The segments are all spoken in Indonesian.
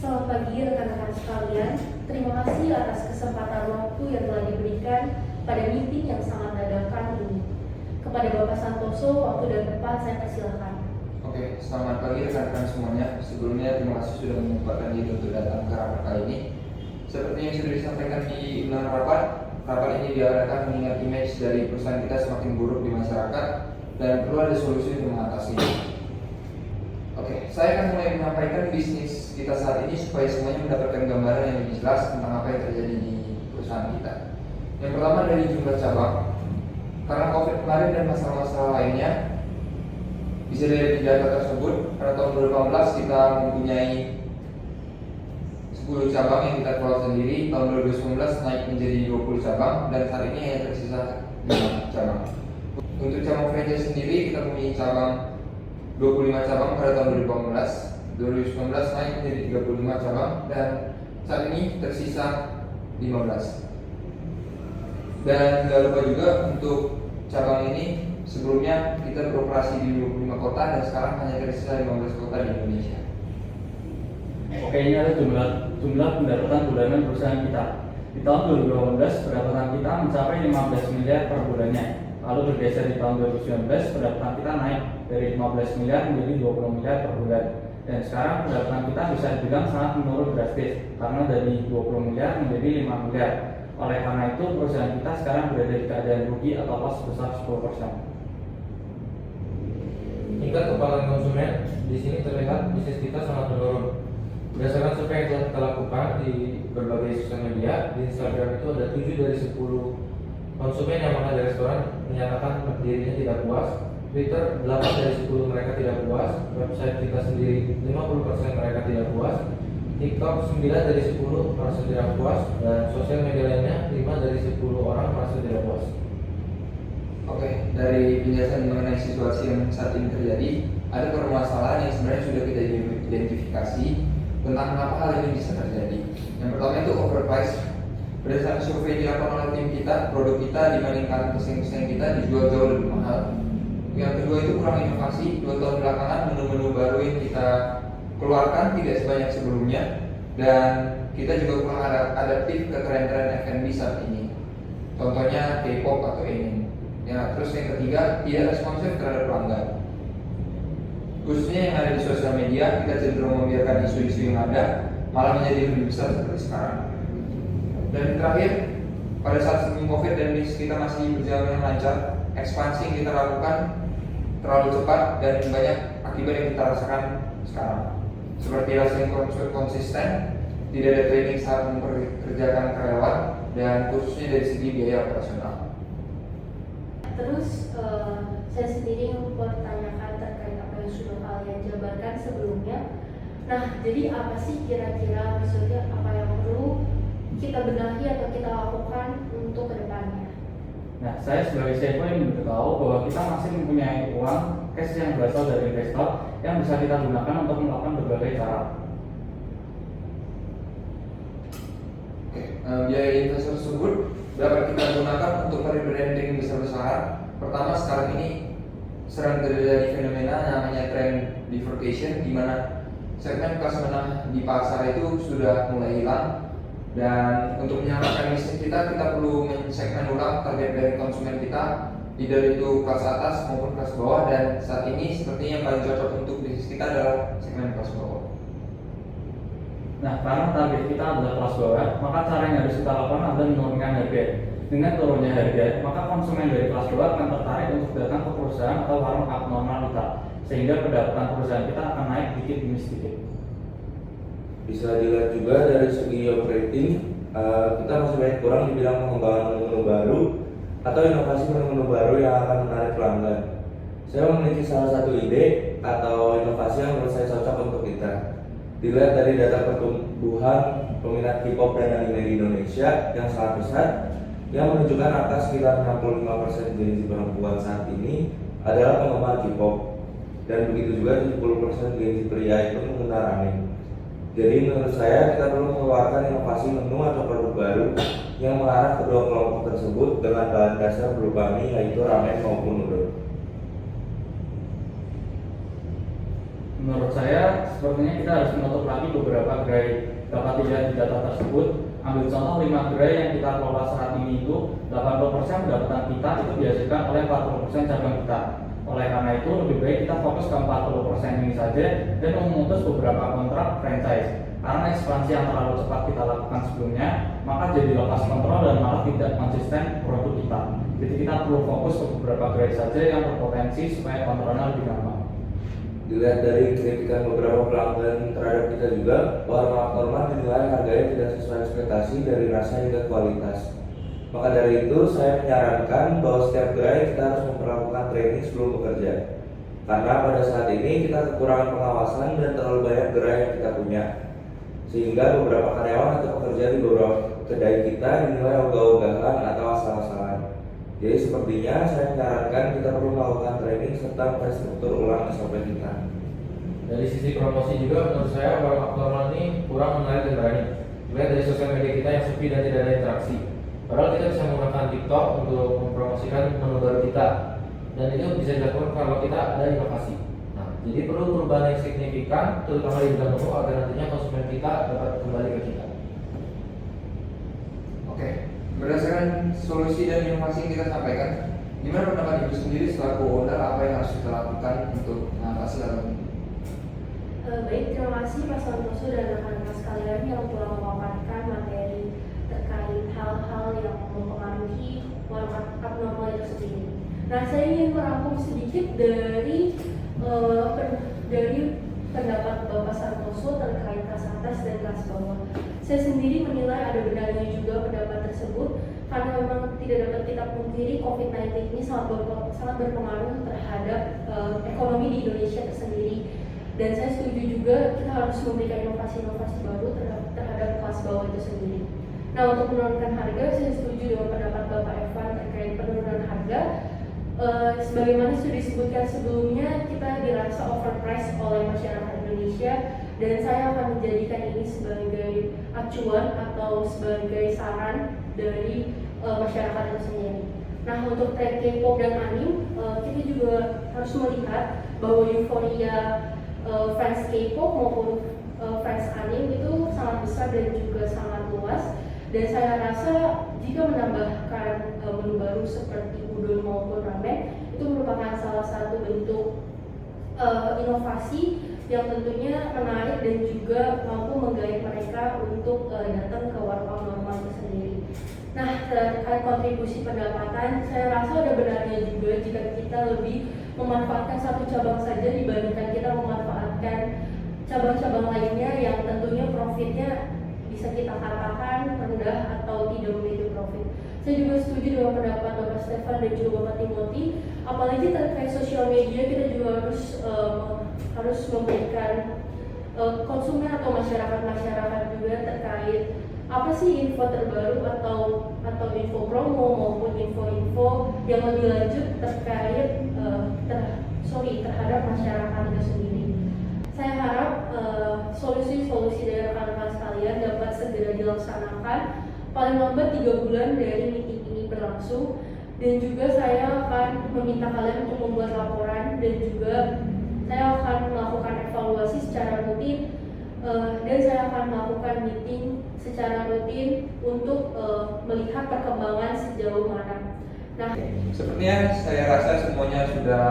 Selamat pagi rekan-rekan sekalian. Terima kasih atas kesempatan waktu yang telah diberikan pada meeting yang sangat dadakan ini. Kepada Bapak Santoso, waktu dan tempat saya persilakan. Oke, selamat pagi rekan-rekan semuanya. Sebelumnya terima kasih sudah menyempatkan diri untuk datang ke rapat kali ini. Seperti yang sudah disampaikan di undangan rapat ini diadakan mengingat image dari perusahaan kita semakin buruk di masyarakat dan perlu ada solusi untuk mengatasinya. Oke, saya akan mulai menyampaikan bisnis kita saat ini supaya semuanya mendapatkan gambaran yang lebih jelas tentang apa yang terjadi di perusahaan kita. Yang pertama dari jumlah cabang. Karena COVID kemarin dan masalah-masalah lainnya, bisa dilihat di data tersebut, pada tahun 2018 kita mempunyai 10 cabang yang kita kelola sendiri, tahun 2019 naik menjadi 20 cabang, dan saat ini hanya tersisa 5 cabang. Untuk cabang franchise sendiri, kita mempunyai cabang 25 cabang pada tahun 2019 naik menjadi 35 cabang, dan saat ini tersisa 15. Dan jangan lupa juga untuk cabang ini sebelumnya kita beroperasi di 25 kota dan sekarang hanya tersisa 15 kota di Indonesia. Oke, ini ada jumlah pendapatan bulanan perusahaan kita. Di tahun 2018 pendapatan kita mencapai 15 miliar per bulannya. Lalu bergeser di tahun 2019 pendapatan kita naik dari 15 miliar menjadi 20 miliar per bulan. Dan sekarang pendapatan kita bisa dibilang sangat menurun drastis karena dari 20 miliar menjadi 5 miliar. Oleh karena itu perusahaan kita sekarang berada di keadaan rugi atau loss sebesar 10%. Tingkat kepuasan konsumen di sini terlihat bisnis kita sangat menurun. Berdasarkan survei yang telah kita lakukan di berbagai sosial media, di Instagram itu ada 7 dari 10 konsumen yang makan di restoran menyatakan dirinya tidak puas. Twitter 8 dari 10 mereka tidak puas. Website kita sendiri 50% mereka tidak puas. TikTok 9 dari 10 merasa tidak puas. Dan sosial media lainnya 5 dari 10 orang merasa tidak puas. Oke, dari penjelasan mengenai situasi yang saat ini terjadi, ada permasalahan yang sebenarnya sudah kita identifikasi tentang kenapa hal ini bisa terjadi. Yang pertama itu overprice. Berdasarkan survei dilakukan oleh tim kita, produk kita dibandingkan pesaing-pesaing kita dijual jauh lebih mahal. Yang kedua itu kurang inovasi. 2 tahun belakangan menu-menu baru yang kita keluarkan tidak sebanyak sebelumnya, dan kita juga kurang adaptif ke tren-tren F&B saat ini. Contohnya K-pop atau anime. Ya, terus yang ketiga tidak responsif terhadap pelanggan. Khususnya yang ada di sosial media, kita cenderung membiarkan isu-isu yang ada malah menjadi lebih besar seperti sekarang. Dan terakhir, pada saat sebelum COVID dan bisnis kita masih berjalan dengan lancar, ekspansi yang kita lakukan terlalu cepat dan banyak akibat yang kita rasakan sekarang. Seperti rasa yang konsisten, tidak ada training saat memperkerjakan karyawan, dan khususnya dari segi biaya operasional. Terus saya sendiri mempertanyakan terkait apa yang sudah kalian jabarkan sebelumnya. Nah, jadi apa sih kira-kira maksudnya apa yang perlu kita benahi atau kita lakukan untuk kedepannya? Nah, saya sebagai CFO ingin beritahu bahwa kita masih mempunyai uang cash yang berasal dari investor yang bisa kita gunakan untuk melakukan berbagai cara. Oke, biaya investor tersebut dapat kita gunakan untuk rebranding besar-besaran. Pertama, sekarang ini sedang terjadi fenomena namanya trend bifurcation, di mana segmen kelas menengah di pasar itu sudah mulai hilang. Dan untuk menyamakan bisnis kita perlu mensegmen ulang target dari konsumen kita, either itu kelas atas maupun kelas bawah, dan saat ini sepertinya yang paling cocok untuk bisnis kita adalah segmen kelas bawah. Nah, karena target kita adalah kelas bawah, maka cara yang harus kita lakukan adalah menurunkan harga. Dengan turunnya harga, maka konsumen dari kelas bawah akan tertarik untuk datang ke perusahaan atau warung abnormal kita, sehingga pendapatan perusahaan kita akan naik dikit demi sedikit. Bisa dilihat juga dari segi operating, kita masih banyak kurang di bidang pengembangan menu baru atau inovasi menu baru yang akan menarik pelanggan. Saya memiliki salah satu ide atau inovasi yang menurut saya cocok untuk kita. Dilihat dari data pertumbuhan peminat K-pop dan anime di Indonesia yang sangat besar, yang menunjukkan angka sekitar 65% Gen Z perempuan saat ini adalah penggemar K-pop, dan begitu juga 70% Gen Z pria itu mengenal anime. Jadi menurut saya kita perlu mengeluarkan inovasi menu atau produk baru yang mengarah kedua kelompok tersebut dengan bahan dasar berupa mie, yaitu ramen maupun noodle. Menurut saya, sepertinya kita harus menutup lagi beberapa gerai. Dapat dilihat di data tersebut. Ambil contoh 5 gerai yang kita kelola saat ini itu 80% pendapatan kita itu dihasilkan oleh 40% cabang kita. Oleh karena itu, lebih baik kita fokus ke 40% ini saja dan memutus beberapa kontrak franchise. Karena ekspansi yang terlalu cepat kita lakukan sebelumnya, maka jadi lepas kontrol dan malah tidak konsisten produk kita. Jadi kita perlu fokus ke beberapa gerai saja yang berpotensi supaya kontrolnya lebih gampang. Dilihat dari kritikan beberapa pelanggan terhadap kita juga, warung Norman dinilai harganya tidak sesuai ekspektasi dari rasa hingga kualitas. Maka dari itu, saya menyarankan bahwa setiap gerai kita harus memperlakukan training sebelum bekerja. Karena pada saat ini kita kekurangan pengawasan dan terlalu banyak gerai yang kita punya. Sehingga beberapa karyawan atau pekerja di beberapa kedai kita dinilai ogah-ogahan atau asal-asalan. Jadi sepertinya saya menyarankan kita perlu melakukan training serta menstruktur ulang SOP kita. Dari sisi promosi juga menurut saya warung normal ini kurang menarik dan berani. Dilihat dari sosial media kita yang sepi dan tidak ada interaksi. Padahal kita bisa menggunakan TikTok untuk mempromosikan menu baru kita, dan itu bisa dilakukan kalau kita ada inovasi. Nah, jadi perlu perubahan yang signifikan, terutama di bidang menu agar nantinya konsumen kita dapat kembali ke kita. Oke, berdasarkan solusi dan inovasi yang kita sampaikan, gimana pendapat Ibu sendiri selaku owner, apa yang harus kita lakukan untuk mengatasi hal ini? Baik, terima kasih Pak Santoso dan rekan-rekan sekalian yang telah memaparkan materi terkait hal-hal yang mempengaruhi warung abnormal itu sendiri. Nah, saya ingin merangkum sedikit dari pendapat Bapak Santoso terkait kelas atas dan kelas bawah. Saya sendiri menilai ada benarnya juga pendapat tersebut karena memang tidak dapat kita pungkiri COVID-19 ini sangat berpengaruh terhadap ekonomi di Indonesia tersendiri. Dan saya setuju juga kita harus memberikan inovasi-inovasi baru terhadap kelas bawah itu sendiri. Nah, untuk menurunkan harga, saya setuju dengan pendapat Bapak Evan terkait penurunan harga. Sebagaimana sudah disebutkan sebelumnya, kita dirasa overpriced oleh masyarakat Indonesia, dan saya akan menjadikan ini sebagai acuan atau sebagai saran dari masyarakat itu sendiri. Nah, untuk tren K-pop dan anime, kita juga harus melihat bahwa euforia fans K-pop maupun fans anime itu sangat besar dan juga sangat luas. Dan saya rasa jika menambahkan menu baru seperti udon maupun ramen itu merupakan salah satu bentuk inovasi yang tentunya menarik dan juga mampu menggait mereka untuk datang ke warung normal itu sendiri. Nah, terkait kontribusi pendapatan, saya rasa ada benarnya juga jika kita lebih memanfaatkan satu cabang saja dibandingkan kita memanfaatkan cabang-cabang lainnya yang tentunya profitnya bisa kita katakan rendah atau tidak memiliki profit. Saya juga setuju dengan pendapat Bapak Stefan dan juga Bapak Timothy, apalagi terkait sosial media kita juga harus memberikan konsumen atau masyarakat juga terkait apa sih info terbaru atau info promo maupun info-info yang lebih lanjut terkait terhadap masyarakat itu sendiri. Saya harap solusi-solusi dari rekan-rekan sekalian dapat segera dilaksanakan paling lambat 3 bulan dari meeting ini berlangsung, dan juga saya akan meminta kalian untuk membuat laporan dan juga saya akan melakukan evaluasi secara rutin dan saya akan melakukan meeting secara rutin untuk melihat perkembangan sejauh mana. Nah, sepertinya saya rasa semuanya sudah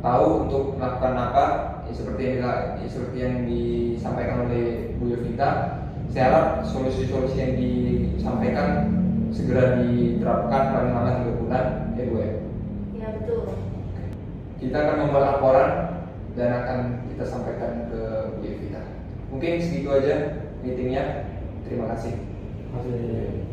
tahu untuk melakukan apa, seperti yang disampaikan oleh Bu Yovita. Saya harap solusi-solusi yang disampaikan segera diterapkan paling lama 3 bulan, ya Bu ya? Ya betul. Kita akan membuat laporan dan akan kita sampaikan ke Bu Yovita. Mungkin segitu aja meetingnya. Terima kasih. Masih